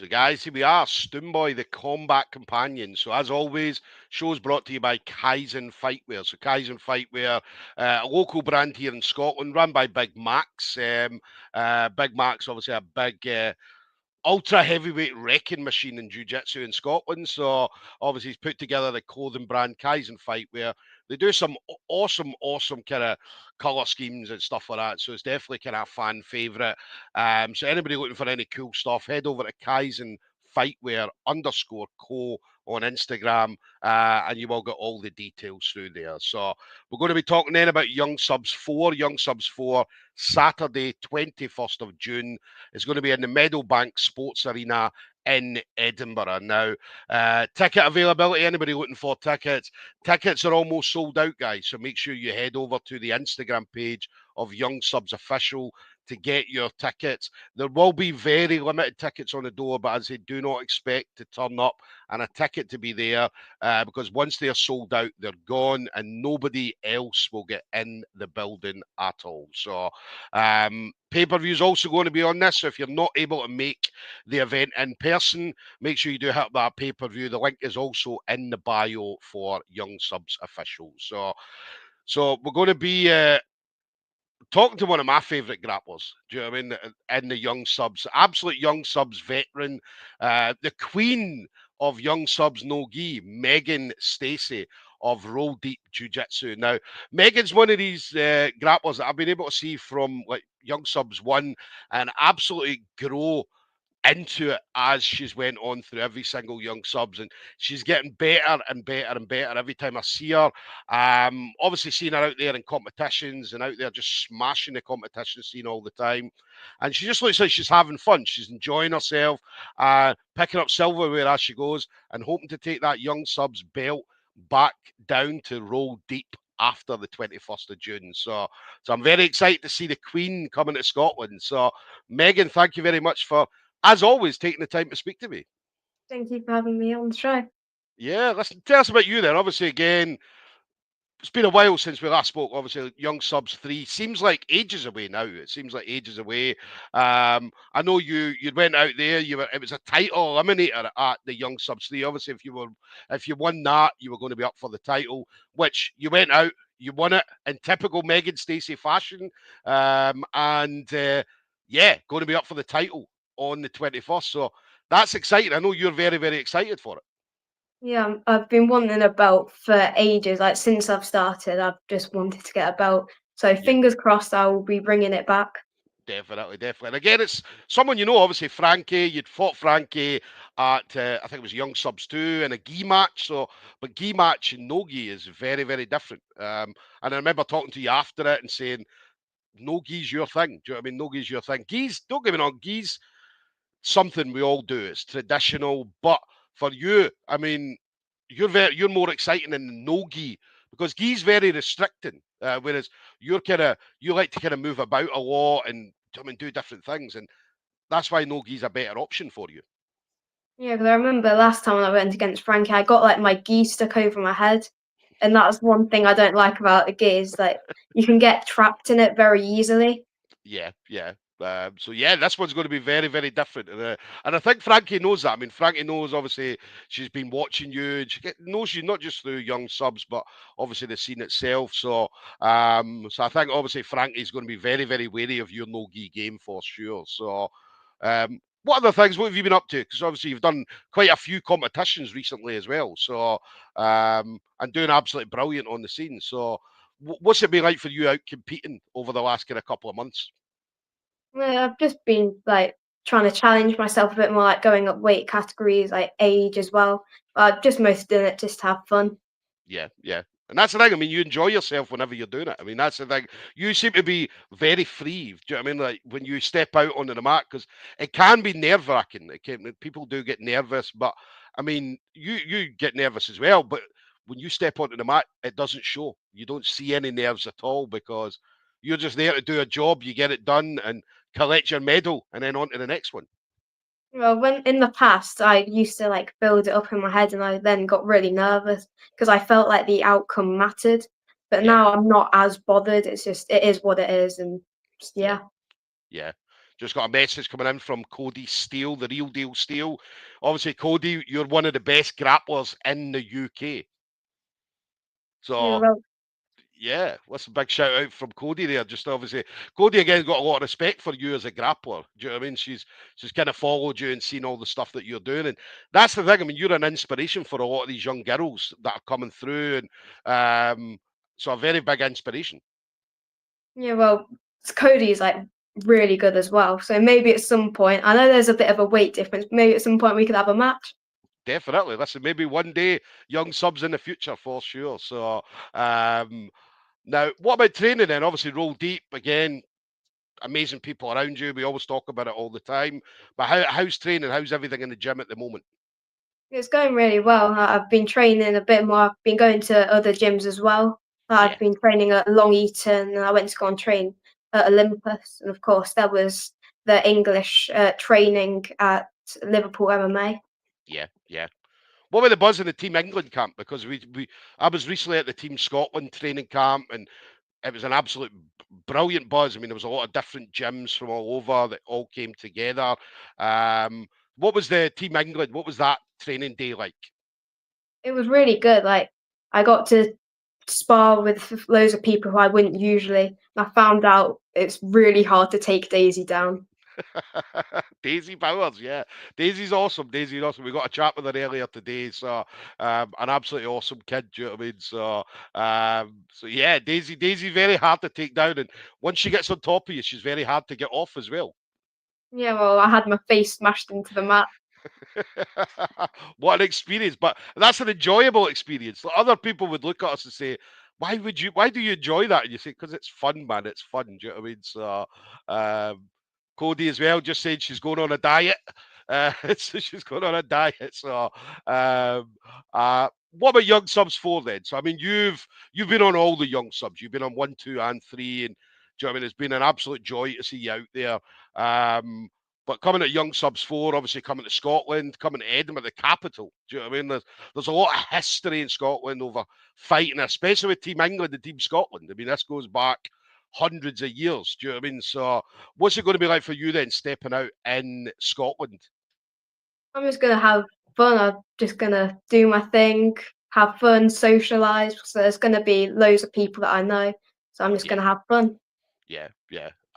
So, guys, here we are, Stoomboy, the Combat Companion. So, as always, show's brought to you by Kaizen Fightwear. So, Kaizen Fightwear, a local brand here in Scotland, run by Big Max. Big Max, obviously, a big ultra heavyweight wrecking machine in Jiu Jitsu in Scotland. So obviously he's put together the clothing brand Kaizen Fightwear. They do some awesome kind of color schemes and stuff like that. So it's definitely kind of a fan favorite. So anybody looking for any cool stuff, head over to Kaizen Fightwear _co on Instagram, and you will get all the details through there. So we're going to be talking then about Young Subs 4. Young Subs 4, Saturday, 21st of June. It's going to be in the Meadowbank Sports Arena in Edinburgh. Now, ticket availability, anybody looking for tickets? Tickets are almost sold out, guys. So make sure you head over to the Instagram page of Young Subs Official to get your tickets. There will be very limited tickets on the door, but as I do not expect to turn up and a ticket to be there because once they're sold out, they're gone and nobody else will get in the building at all. So pay-per-view is also going to be on this. So if you're not able to make the event in person, make sure you do hit that pay-per-view. The link is also in the bio for Young Subs Official. So we're going to be talking to one of my favourite grapplers, do you know what I mean? In the Young Subs, absolute Young Subs veteran, the queen of Young Subs no gi, Megan Stacey of Roll Deep Jiu Jitsu. Now, Megan's one of these grapplers that I've been able to see from like Young Subs 1 and absolutely grow into it as she's went on through every single Young Subs, and she's getting better and better and better every time I see her. Obviously seeing her out there in competitions and out there just smashing the competition scene all the time, and she just looks like she's having fun. She's enjoying herself, picking up silverware as she goes, and hoping to take that Young Subs belt back down to Roll Deep after the 21st of June. So I'm very excited to see the Queen coming to Scotland. So Megan, thank you very much for, as always, taking the time to speak to me. Thank you for having me on the show. Yeah, listen, tell us about you then. Obviously, again, it's been a while since we last spoke. Obviously, Young Subs 3 seems like ages away now. It seems like ages away. I know you went out there. It was a title eliminator at the Young Subs 3. Obviously, if you won that, you were going to be up for the title, which you went out. You won it in typical Megan Stacey fashion, and yeah, going to be up for the title on the 21st. So that's exciting. I know you're very, very excited for it. Yeah, I've been wanting a belt for ages. Like since I've started, I've just wanted to get a belt. So Yeah. fingers crossed, I will be bringing it back. Definitely, definitely. And again, it's someone you know, obviously, Frankie. You'd fought Frankie at, I think it was Young Subs 2 in a gi match. So, but gi match and no gi is very, very different. And I remember talking to you after it and saying, no gi's your thing. Do you know what I mean? No gi's your thing. Gi's, don't get me wrong, gi's something we all do. It's traditional. But for you, I mean, you're more exciting than no gi because gi's very restricting. Whereas you like to kind of move about a lot and I mean do different things, and that's why no gi's a better option for you. Yeah, because I remember last time when I went against Frankie, I got like my gi stuck over my head. And that's one thing I don't like about the gi is like you can get trapped in it very easily. Yeah, yeah. So yeah, this one's going to be very, very different, and I think Frankie knows that. I mean, Frankie knows obviously she's been watching you. And knows you not just through Young Subs, but obviously the scene itself. So I think obviously Frankie's going to be very, very wary of your no gi game for sure. So, what other things? What have you been up to? Because obviously you've done quite a few competitions recently as well. So, and doing absolutely brilliant on the scene. So, what's it been like for you out competing over the last kind of couple of months? Yeah, I've just been like trying to challenge myself a bit more, like going up weight categories, like age as well. I've just mostly done it just to have fun. Yeah, yeah. And that's the thing. I mean, you enjoy yourself whenever you're doing it. I mean, that's the thing. You seem to be very free. Do you know what I mean? Like when you step out onto the mat, because it can be nerve wracking. People do get nervous, but I mean, you get nervous as well. But when you step onto the mat, it doesn't show. You don't see any nerves at all because you're just there to do a job. You get it done and collect your medal, and then on to the next one. Well, when in the past I used to like build it up in my head and I then got really nervous because I felt like the outcome mattered. But Yeah, now I'm not as bothered. It's just it is what it is and just, yeah. yeah. Yeah. Just got a message coming in from Cody Steele, the real deal Steele. Obviously, Cody, you're one of the best grapplers in the UK. Yeah, So well, yeah, that's a big shout out from Cody there. Just obviously, Cody again got a lot of respect for you as a grappler. Do you know what I mean? She's kind of followed you and seen all the stuff that you're doing, and that's the thing. I mean, you're an inspiration for a lot of these young girls that are coming through, and so a very big inspiration. yeah, well, Cody's like really good as well. So maybe at some point, I know there's a bit of a weight difference. Maybe at some point we could have a match. Definitely. Listen, maybe one day young subs in the future for sure. So um, now, what about training then? Obviously, roll deep again. Amazing people around you. We always talk about it all the time. But how's training? How's everything in the gym at the moment? It's going really well. I've been training a bit more. I've been going to other gyms as well. Yeah, I've been training at Long Eaton, and I went to go and train at Olympus. And of course, there was the English training at Liverpool MMA. yeah. What about the buzz in the Team England camp? Because I was recently at the Team Scotland training camp, and it was an absolute brilliant buzz. I mean, there was a lot of different gyms from all over that all came together. What was the Team England? What was that training day like? It was really good. Like I got to spar with loads of people who I wouldn't usually. I found out it's really hard to take Daisy down. Daisy Powers, yeah. Daisy's awesome. Daisy's awesome. We got a chat with her earlier today. So an absolutely awesome kid, do you know what I mean? So yeah, Daisy's very hard to take down. And once she gets on top of you, she's very hard to get off as well. Yeah, well, I had my face smashed into the mat. What an experience. But that's an enjoyable experience. Like, other people would look at us and say, why do you enjoy that? And you say, because it's fun, man. It's fun. Do you know what I mean? So um Cody as well just said she's going on a diet. So she's going on a diet. So what about young subs 4 then? So I mean you've been on all the young subs. You've been on 1, 2, and 3, and do you know what I mean? It's been an absolute joy to see you out there. But coming at young subs 4, obviously coming to Scotland, coming to Edinburgh, the capital. Do you know what I mean? There's a lot of history in Scotland over fighting, especially with Team England and Team Scotland. I mean, this goes back hundreds of years. Do you know what I mean? So, what's it going to be like for you then, stepping out in Scotland? I'm just gonna have fun. I'm just gonna do my thing, have fun, socialize. So there's gonna be loads of people that I know. So I'm just Yeah, gonna have fun. yeah.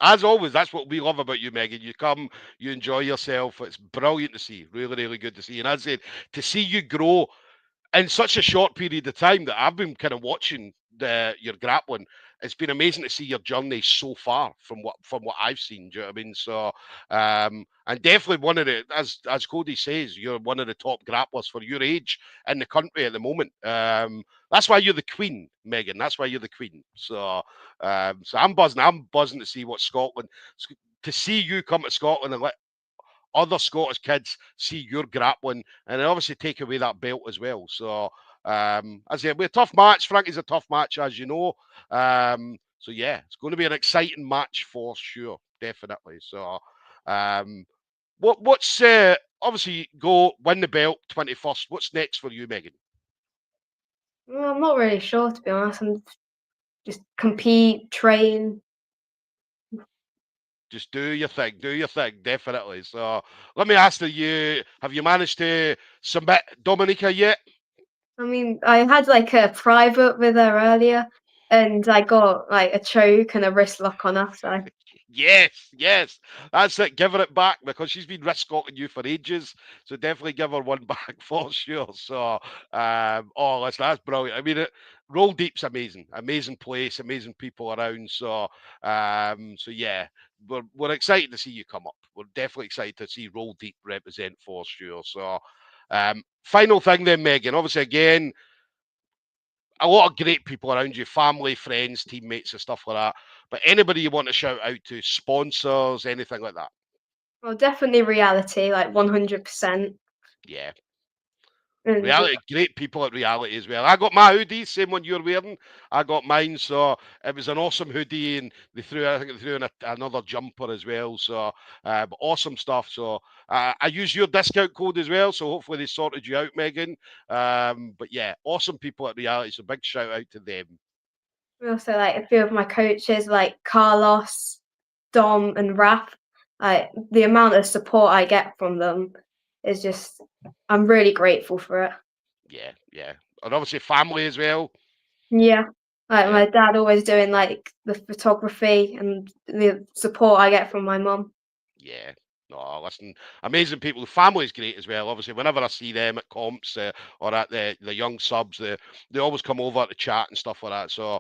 As always, that's what we love about you, Megan. You come, you enjoy yourself. It's brilliant to see. Really, really good to see. And as I said, to see you grow in such a short period of time that I've been kind of watching your grappling, it's been amazing to see your journey so far from what I've seen. Do you know what I mean? So, and definitely one of the as Cody says, you're one of the top grapplers for your age in the country at the moment. That's why you're the queen, Megan. That's why you're the queen. So, so I'm buzzing. I'm buzzing to see what Scotland to see you come to Scotland and let other Scottish kids see your grappling and then obviously take away that belt as well. So, as I said, we're a tough match. Frankie's a tough match, as you know. So, yeah, it's going to be an exciting match for sure, definitely. So, um, what's obviously go win the belt 21st. What's next for you, Megan? Well, I'm not really sure to be honest. I'm just compete, train. Just do your thing, definitely. So, let me ask you: have you managed to submit Dominica yet? I mean, I had like a private with her earlier, and I got like a choke and a wrist lock on her. So Yes. That's it. Give her it back because she's been risk talking you for ages. So definitely give her one back for sure. So, oh, that's brilliant. I mean, Roll Deep's amazing, amazing place, amazing people around. So, so yeah, we're excited to see you come up. We're definitely excited to see Roll Deep represent for sure. So, final thing then, Megan. Obviously, again, a lot of great people around you, family, friends, teammates, and stuff like that. But anybody you want to shout out to, sponsors, anything like that? well, definitely reality, like 100%. Yeah. And Reality, great people at reality as well. I got my hoodie, same one you're wearing. I got mine, so it was an awesome hoodie, and I think they threw in another jumper as well. So, but awesome stuff. So, I use your discount code as well. So hopefully they sorted you out, Megan. But yeah, awesome people at reality. So big shout out to them. also like a few of my coaches, like Carlos, Dom, and Raf. Like the amount of support I get from them is just, I'm really grateful for it. Yeah, yeah. And obviously family as well. Yeah. Like Yeah. my dad always doing like the photography and the support I get from my mum. Yeah. No, listen, amazing people. The family's great as well. Obviously, whenever I see them at comps or at the young subs, they always come over to chat and stuff like that. So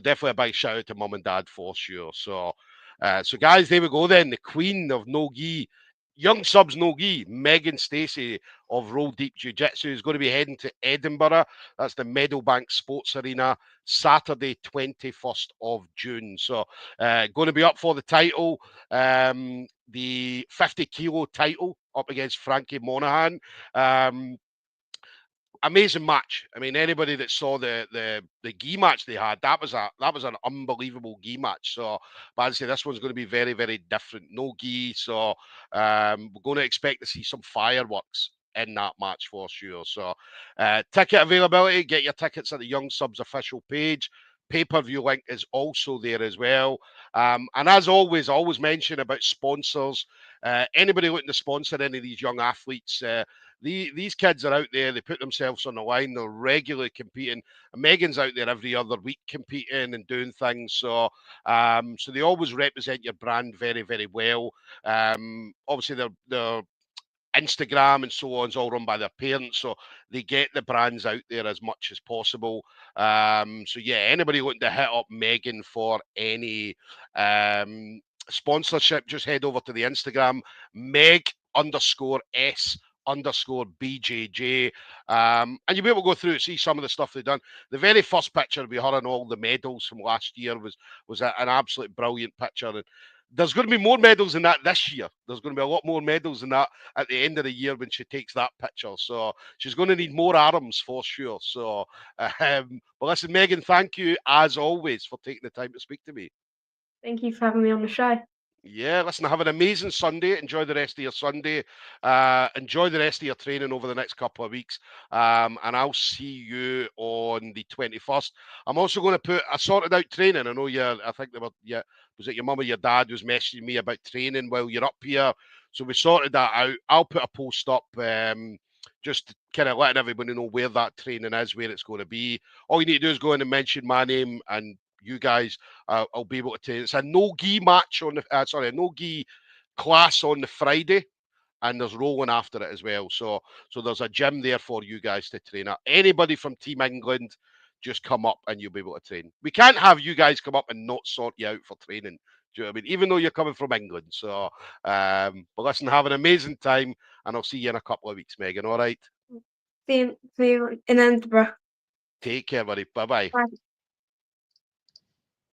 definitely a big shout out to mum and dad for sure. So guys, there we go then. The queen of no gi, young subs no gi, Megan Stacey of Roll Deep Jiu Jitsu is going to be heading to Edinburgh. That's the Meadowbank Sports Arena, Saturday, 21st of June. So going to be up for the title. The 50 kilo title up against Frankie Monaghan. Um, Amazing match. I mean, anybody that saw the gi match they had, that was an unbelievable gi match. So, but I'd say this one's going to be very very different. No gi, so we're going to expect to see some fireworks in that match for sure. So, ticket availability, get your tickets at the Young Subs official page. Pay-per-view link is also there as well. And as always, I always mention about sponsors. Anybody looking to sponsor any of these young athletes, these kids are out there. They put themselves on the line. They're regularly competing. Megan's out there every other week competing and doing things. So they always represent your brand very, very well. Obviously, they're Instagram and so on is all run by their parents, so they get the brands out there as much as possible. So yeah, anybody looking to hit up Megan for any sponsorship, just head over to the Instagram, Meg_S_BJJ. And you'll be able to go through and see some of the stuff they've done. The very first picture of her and all the medals from last year was an absolute brilliant picture. And there's going to be more medals than that this year. There's going to be a lot more medals than that at the end of the year when she takes that picture. So she's going to need more arms for sure. But listen, Megan, thank you as always for taking the time to speak to me. Thank you for having me on the show. Yeah, listen, have an amazing Sunday. Enjoy the rest of your Sunday. Enjoy the rest of your training over the next couple of weeks. And I'll see you on the 21st. I'm also going to put a sorted out training. I know I think they were, yeah, was it your mum or your dad was messaging me about training while you're up here? So we sorted that out. I'll put a post up, just kind of letting everybody know where that training is, where it's going to be. All you need to do is go in and mention my name, and you guys, I'll be able to tell you. It's a no gi match on the a no gi class on the Friday, and there's rolling after it as well. So there's a gym there for you guys to train at. Anybody from Team England, just come up and you'll be able to train. We can't have you guys come up and not sort you out for training. Do you know what I mean? Even though you're coming from England. But listen, have an amazing time, and I'll see you in a couple of weeks, Megan. All right. See you in Edinburgh. Take care, buddy. Bye bye. Bye.